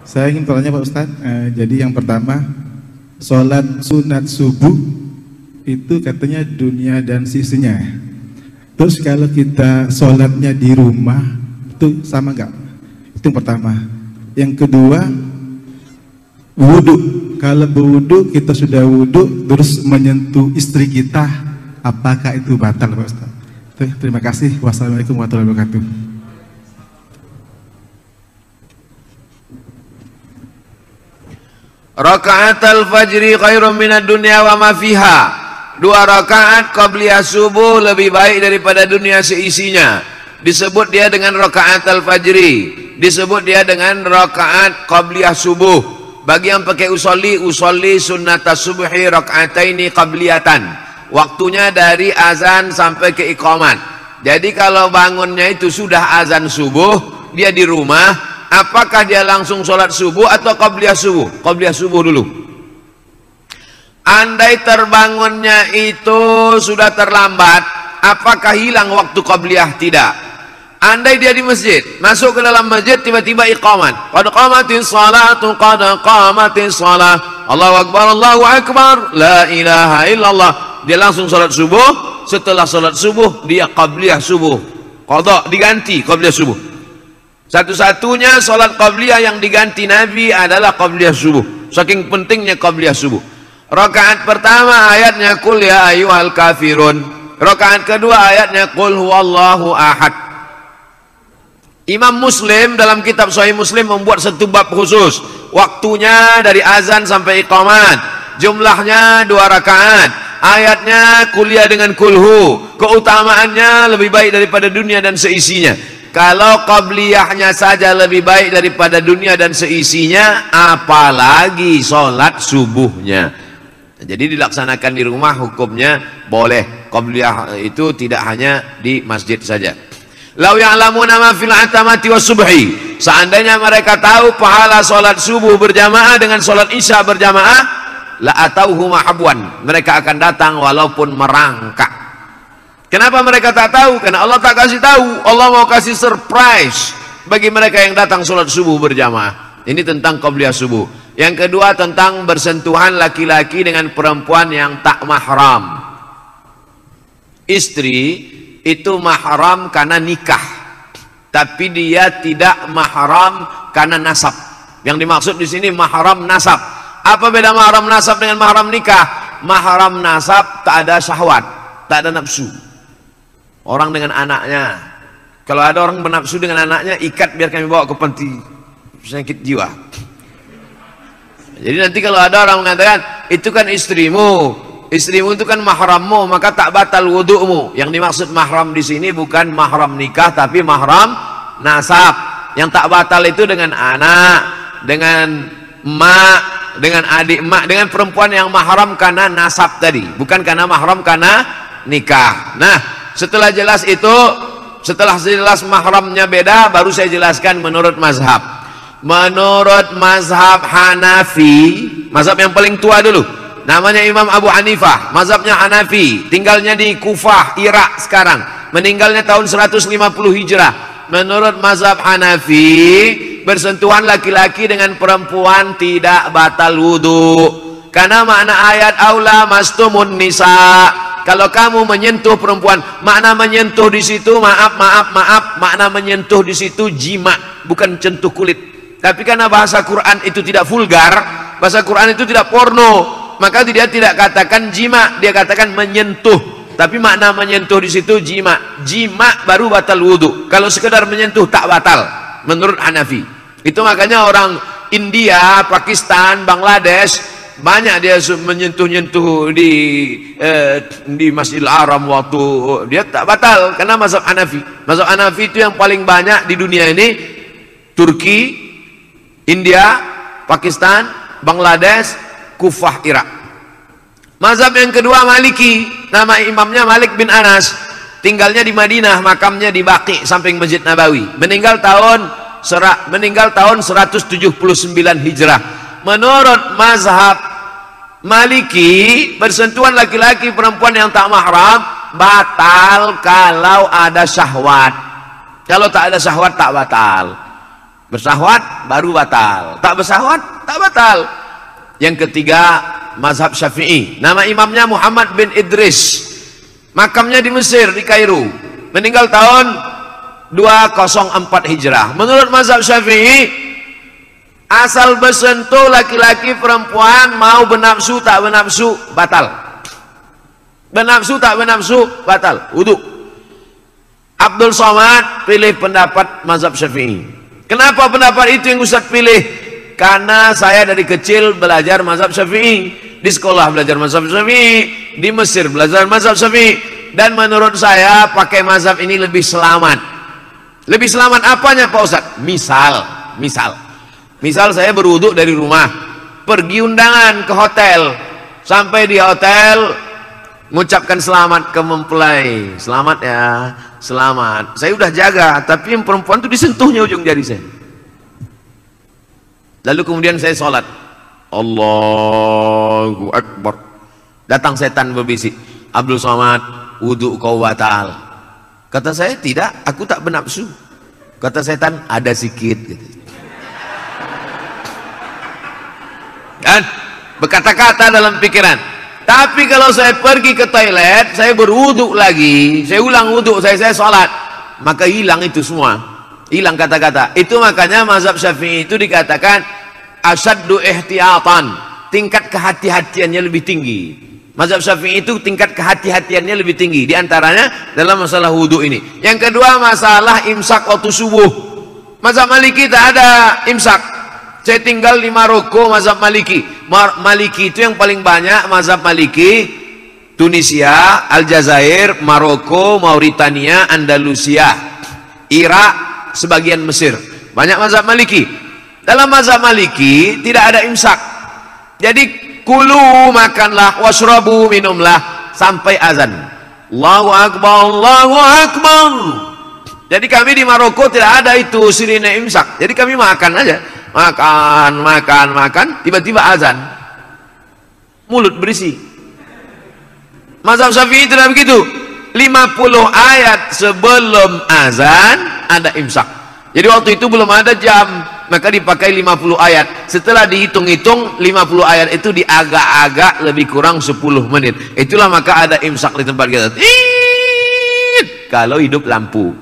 Saya ingin bertanya Pak Ustadz, jadi yang pertama, sholat sunat subuh itu katanya dunia dan sisinya. Terus kalau kita sholatnya di rumah itu sama nggak? Itu yang pertama. Yang kedua, wudhu. Kalau berwudhu kita sudah wudhu terus menyentuh istri kita, apakah itu batal Pak Ustadz? Terima kasih. Wassalamualaikum warahmatullahi wabarakatuh. Rakaat al-fajri khairum minad dunya wa ma fiha. 2 rakaat qabliyah subuh lebih baik daripada dunia seisinya. Disebut dia dengan rakaat al-fajri, disebut dia dengan rakaat qabliyah subuh. Bagi yang pakai usolli sunnatas subhi rakaataini qabliyatan. Waktunya dari azan sampai ke iqamat. Jadi kalau bangunnya itu sudah azan subuh, dia di rumah, apakah dia langsung sholat subuh atau qabliyah subuh? Qabliyah subuh dulu. Andai terbangunnya itu sudah terlambat, apakah hilang waktu qabliyah? Tidak. Andai dia di masjid, masuk ke dalam masjid, tiba-tiba iqamat, qad qamatis salatu, qad qamatis salah, Allahu akbar, Allahu akbar, la ilaha illallah. Dia langsung sholat subuh. Setelah sholat subuh dia qabliyah subuh, qadha diganti qabliyah subuh. Satu-satunya sholat qabliyah yang diganti Nabi adalah qabliyah subuh. Saking pentingnya qabliyah subuh. Rakaat pertama ayatnya qul ya ayyuhal kafirun. Rakaat kedua ayatnya qul huwallahu ahad. Imam Muslim dalam kitab Sahih Muslim membuat satu bab khusus. Waktunya dari azan sampai iqamat. Jumlahnya 2 rakaat. Ayatnya kuliah dengan kulhu. Keutamaannya lebih baik daripada dunia dan seisinya. Kalau qabliyahnya saja lebih baik daripada dunia dan seisinya, apalagi sholat subuhnya. Jadi dilaksanakan di rumah hukumnya boleh. Qabliyah itu tidak hanya di masjid saja. Lau ya'lamuna ma fil atamati was subhi. Seandainya mereka tahu pahala sholat subuh berjamaah dengan sholat isya berjamaah, la atauhu mahabwan, mereka akan datang walaupun merangkak. Kenapa mereka tak tahu? Karena Allah tak kasih tahu. Allah mau kasih surprise bagi mereka yang datang sholat subuh berjamaah. Ini tentang qabliyah subuh. Yang kedua tentang bersentuhan laki-laki dengan perempuan yang tak mahram. Istri itu mahram karena nikah, tapi dia tidak mahram karena nasab. Yang dimaksud di sini mahram nasab. Apa beda mahram nasab dengan mahram nikah? Mahram nasab tak ada syahwat, tak ada nafsu. Orang dengan anaknya, kalau ada orang bernafsu dengan anaknya, ikat biar kami bawa ke panti sakit jiwa. Jadi nanti kalau ada orang mengatakan itu kan istrimu, istrimu itu kan mahrammu, maka tak batal wudu'mu. Yang dimaksud mahram di sini bukan mahram nikah, tapi mahram nasab. Yang tak batal itu dengan anak, dengan emak, dengan adik emak, dengan perempuan yang mahram karena nasab tadi, bukan karena mahram karena nikah. Nah, setelah jelas itu, setelah jelas mahramnya beda, baru saya jelaskan menurut mazhab. Menurut mazhab Hanafi, mazhab yang paling tua dulu, namanya Imam Abu Hanifah, mazhabnya Hanafi, tinggalnya di Kufah, Irak sekarang, meninggalnya tahun 150 Hijrah. Menurut mazhab Hanafi, bersentuhan laki-laki dengan perempuan tidak batal wudu, karena makna ayat aula mastumun nisa. Kalau kamu menyentuh perempuan, makna menyentuh di situ, maaf, makna menyentuh di situ jima, bukan sentuh kulit. Tapi karena bahasa Quran itu tidak vulgar, bahasa Quran itu tidak porno, maka dia tidak katakan jima, dia katakan menyentuh. Tapi makna menyentuh di situ jima, jima baru batal wudu. Kalau sekedar menyentuh tak batal menurut Hanafi. Itu makanya orang India, Pakistan, Bangladesh banyak dia menyentuh-nyentuh di Masjidil Haram waktu dia tak batal karena mazhab Hanafi. Mazhab Hanafi itu yang paling banyak di dunia ini, Turki, India, Pakistan, Bangladesh, Kufah, Irak. Mazhab yang kedua Maliki, nama imamnya Malik bin Anas, tinggalnya di Madinah, makamnya di Baqi samping Masjid Nabawi. Meninggal tahun 179 Hijrah. Menurut mazhab Maliki, bersentuhan laki-laki perempuan yang tak mahram batal kalau ada syahwat. Kalau tak ada syahwat tak batal. Bersahwat baru batal, tak bersahwat tak batal. Yang ketiga mazhab Syafi'i. Nama imamnya Muhammad bin Idris, makamnya di Mesir, di Kairo, meninggal tahun 204 Hijrah. Menurut mazhab Syafi'i, asal bersentuh laki-laki perempuan, mau bernafsu tak bernafsu batal, bernafsu tak bernafsu batal wudu. Abdul Somad pilih pendapat mazhab Syafi'i. Kenapa pendapat itu yang Ustaz pilih? Karena saya dari kecil belajar mazhab Syafi'i, di sekolah belajar mazhab Syafi'i, di Mesir belajar mazhab Syafi'i, dan menurut saya pakai mazhab ini lebih selamat. Lebih selamat apanya Pak Ustaz? Misal saya berwudu dari rumah, pergi undangan ke hotel, sampai di hotel mengucapkan selamat ke mempelai, selamat ya, selamat. Saya udah jaga, tapi yang perempuan itu disentuhnya ujung jari saya. Lalu kemudian saya sholat, Allahu Akbar. Datang setan berbisik, Abdul Somad, wudu kau batal. Kata saya, tidak, aku tak bernafsu. Kata setan, ada sikit gitu. Kan berkata-kata dalam pikiran. Tapi kalau saya pergi ke toilet, saya berwudu lagi, saya ulang wudu, saya sholat, maka hilang itu semua, hilang kata-kata. Itu makanya mazhab Syafi'i itu dikatakan asyaddu ihtiyatan, tingkat kehati-hatiannya lebih tinggi. Mazhab Syafi'i itu tingkat kehati-hatiannya lebih tinggi, diantaranya dalam masalah wudu ini. Yang kedua masalah imsak waktu subuh. Mazhab Maliki tak ada imsak. Saya tinggal di Maroko, mazhab Maliki. Maliki itu yang paling banyak, mazhab Maliki Tunisia, Aljazair, Maroko, Mauritania, Andalusia, Irak, sebagian Mesir. Banyak mazhab Maliki. Dalam mazhab Maliki tidak ada imsak. Jadi kulu, makanlah, washrabu, minumlah sampai azan. Allahu Akbar, Allahu Akbar. Jadi kami di Maroko tidak ada itu sirine imsak. Jadi kami makan aja. Makan, tiba-tiba azan, mulut berisi. Mazhab Syafi'i tidak begitu. 50 ayat sebelum azan ada imsak. Jadi waktu itu belum ada jam, maka dipakai 50 ayat. Setelah dihitung-hitung 50 ayat itu diagak-agak lebih kurang 10 menit. Itulah maka ada imsak di tempat kita. Kalau hidup lampu,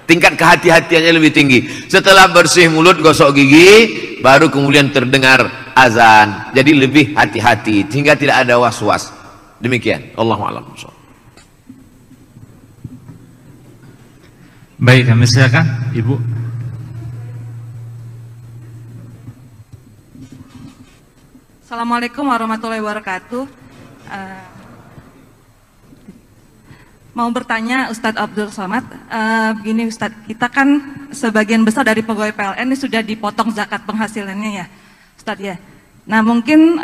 tingkat kehati-hatiannya lebih tinggi. Setelah bersih mulut, gosok gigi, baru kemudian terdengar azan. Jadi lebih hati-hati sehingga tidak ada was-was. Demikian. Allahu a'lam. Baik, kami silakan Ibu. Assalamualaikum warahmatullahi wabarakatuh. Mau bertanya Ustadz Abdul Somad, begini Ustadz, kita kan sebagian besar dari pegawai PLN ini sudah dipotong zakat penghasilannya ya Ustadz ya. Nah mungkin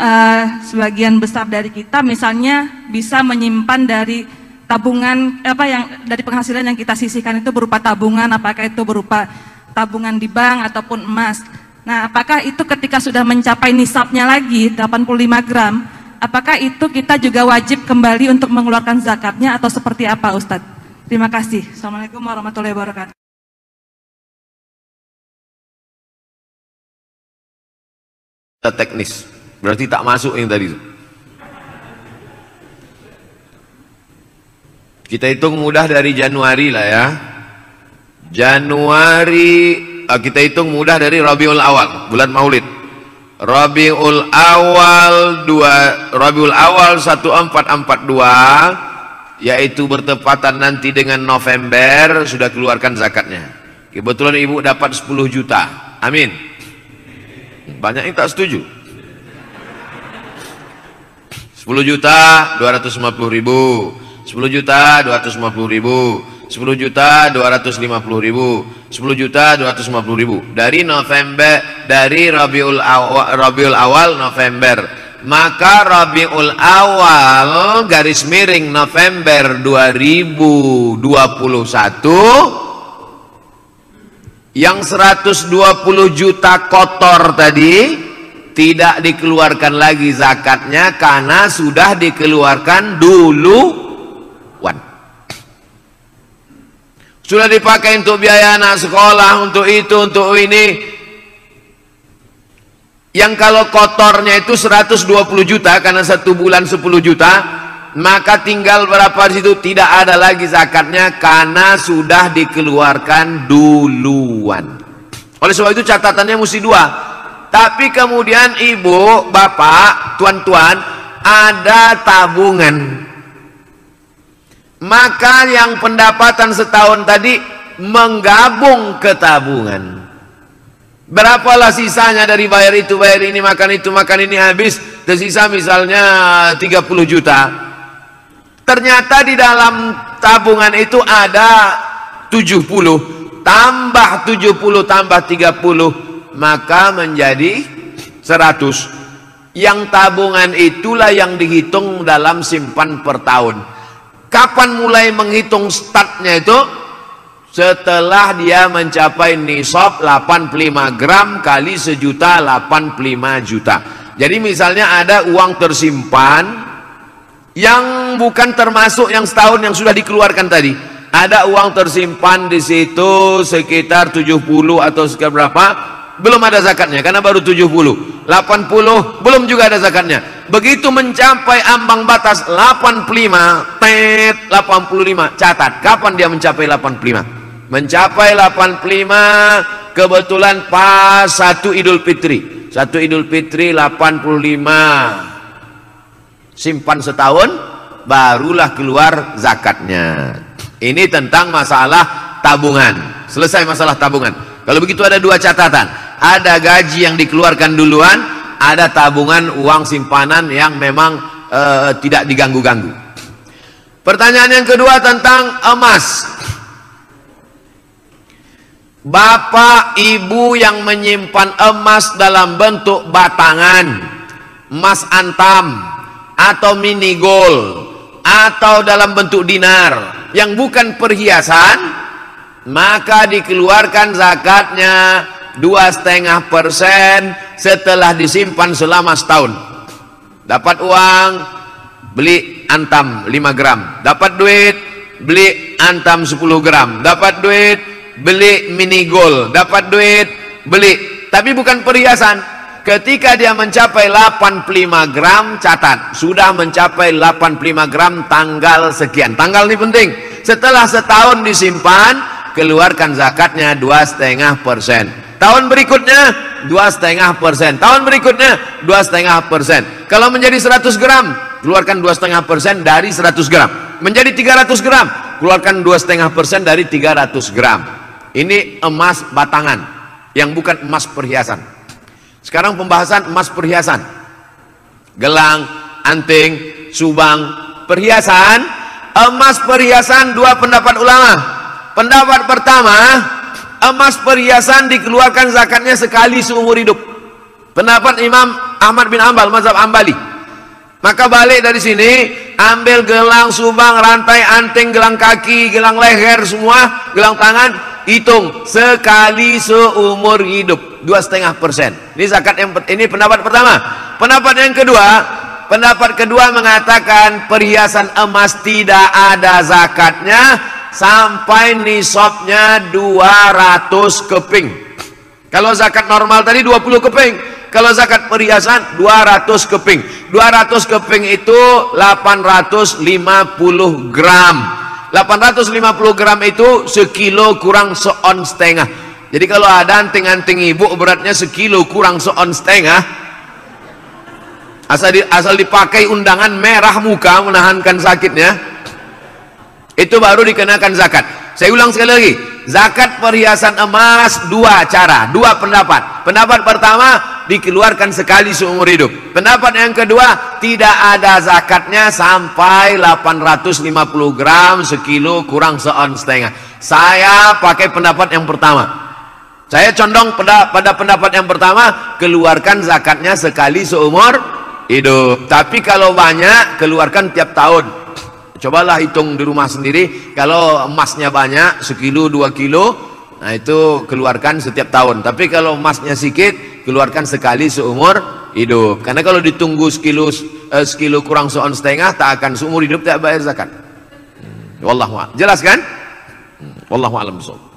sebagian besar dari kita misalnya bisa menyimpan dari tabungan, yang dari penghasilan yang kita sisihkan itu berupa tabungan, apakah itu berupa tabungan di bank ataupun emas. Nah apakah itu ketika sudah mencapai nisabnya lagi 85 gram, apakah itu kita juga wajib kembali untuk mengeluarkan zakatnya atau seperti apa Ustadz? Terima kasih. Assalamualaikum warahmatullahi wabarakatuh. Teknis, berarti tak masuk yang tadi. Kita hitung mudah dari Januari lah ya. Januari, kita hitung mudah dari Rabiul Awal, bulan Maulid. Rabiul Awal 1442, yaitu bertepatan nanti dengan November, sudah keluarkan zakatnya. Kebetulan ibu dapat 10 juta. Amin. Banyak yang tak setuju. 10 juta 250 ribu, 10 juta 250 ribu, 10 juta 250 ribu, 10 juta 250 ribu. Dari November, dari Rabiul Awal November, maka Rabiul Awal garis miring November 2021, yang 120 juta kotor tadi tidak dikeluarkan lagi zakatnya karena sudah dikeluarkan duluan. Sudah dipakai untuk biaya anak sekolah, untuk itu, untuk ini. Yang kalau kotornya itu 120 juta karena 1 bulan 10 juta, maka tinggal berapa di situ, tidak ada lagi zakatnya karena sudah dikeluarkan duluan. Oleh sebab itu catatannya mesti 2. Tapi kemudian ibu, bapak, tuan-tuan, ada tabungan. Maka yang pendapatan setahun tadi menggabung ke tabungan. Berapalah sisanya dari bayar itu, bayar ini, makan itu, makan ini, habis tersisa misalnya 30 juta. Ternyata di dalam tabungan itu ada 70, tambah 70 tambah 30, maka menjadi 100. Yang tabungan itulah yang dihitung dalam simpan per tahun. Kapan mulai menghitung startnya itu? Setelah dia mencapai nisab 85 gram kali sejuta, 85 juta. Jadi misalnya ada uang tersimpan yang bukan termasuk yang setahun yang sudah dikeluarkan tadi. Ada uang tersimpan di situ sekitar 70 atau sekitar berapa? Belum ada zakatnya karena baru 70. 80 belum juga ada zakatnya. Begitu mencapai ambang batas 85, 85, catat kapan dia mencapai 85. Mencapai 85 kebetulan pas 1 Idul Fitri. 1 Idul Fitri 85. Simpan setahun barulah keluar zakatnya. Ini tentang masalah tabungan. Selesai masalah tabungan. Kalau begitu ada 2 catatan. Ada gaji yang dikeluarkan duluan, ada tabungan uang simpanan yang memang tidak diganggu-ganggu. Pertanyaan yang kedua tentang emas. Bapak ibu yang menyimpan emas dalam bentuk batangan, emas antam atau mini gold, atau dalam bentuk dinar yang bukan perhiasan, maka dikeluarkan zakatnya 2,5% setelah disimpan selama setahun. Dapat uang, beli antam 5 gram, dapat duit, beli antam 10 gram, dapat duit, beli mini gold, dapat duit, beli, tapi bukan perhiasan. Ketika dia mencapai 85 gram, catat sudah mencapai 85 gram tanggal sekian. Tanggal ini penting. Setelah setahun disimpan, keluarkan zakatnya 2,5%. Tahun berikutnya 2,5%. Tahun berikutnya 2,5%. Kalau menjadi 100 gram, keluarkan 2,5% dari 100 gram. Menjadi 300 gram, keluarkan 2,5% dari 300 gram. Ini emas batangan yang bukan emas perhiasan. Sekarang pembahasan emas perhiasan. Gelang, anting, subang, perhiasan. Emas perhiasan 2 pendapat ulama. Pendapat pertama, emas perhiasan dikeluarkan zakatnya sekali seumur hidup. Pendapat Imam Ahmad bin Hanbal, mazhab Hambali. Maka balik dari sini, ambil gelang, subang, rantai, anting, gelang kaki, gelang leher, semua, gelang tangan, hitung sekali seumur hidup 2,5%. Ini zakat yang ini pendapat pertama. Pendapat yang kedua, pendapat kedua mengatakan perhiasan emas tidak ada zakatnya sampai nisabnya 200 keping. Kalau zakat normal tadi 20 keping, kalau zakat perhiasan 200 keping. 200 keping itu 850 gram. 850 gram itu sekilo kurang seon setengah. Jadi kalau ada anting-anting ibu beratnya sekilo kurang seon setengah, asal dipakai undangan merah muka menahankan sakitnya, itu baru dikenakan zakat. Saya ulang sekali lagi, zakat perhiasan emas 2 cara, 2 pendapat. Pendapat pertama, dikeluarkan sekali seumur hidup. Pendapat yang kedua, tidak ada zakatnya sampai 850 gram sekilo kurang seon setengah. Saya pakai pendapat yang pertama. Saya condong pada pendapat yang pertama, keluarkan zakatnya sekali seumur hidup. Tapi kalau banyak, keluarkan tiap tahun. Cobalah hitung di rumah sendiri. Kalau emasnya banyak, sekilo 2 kilo, nah itu keluarkan setiap tahun. Tapi kalau emasnya sedikit, keluarkan sekali seumur hidup. Karena kalau ditunggu sekilo kurang seon setengah, tak akan seumur hidup tak bayar zakat. Wallahu a'lam. Jelas kan? Wallahu a'lam bishawab.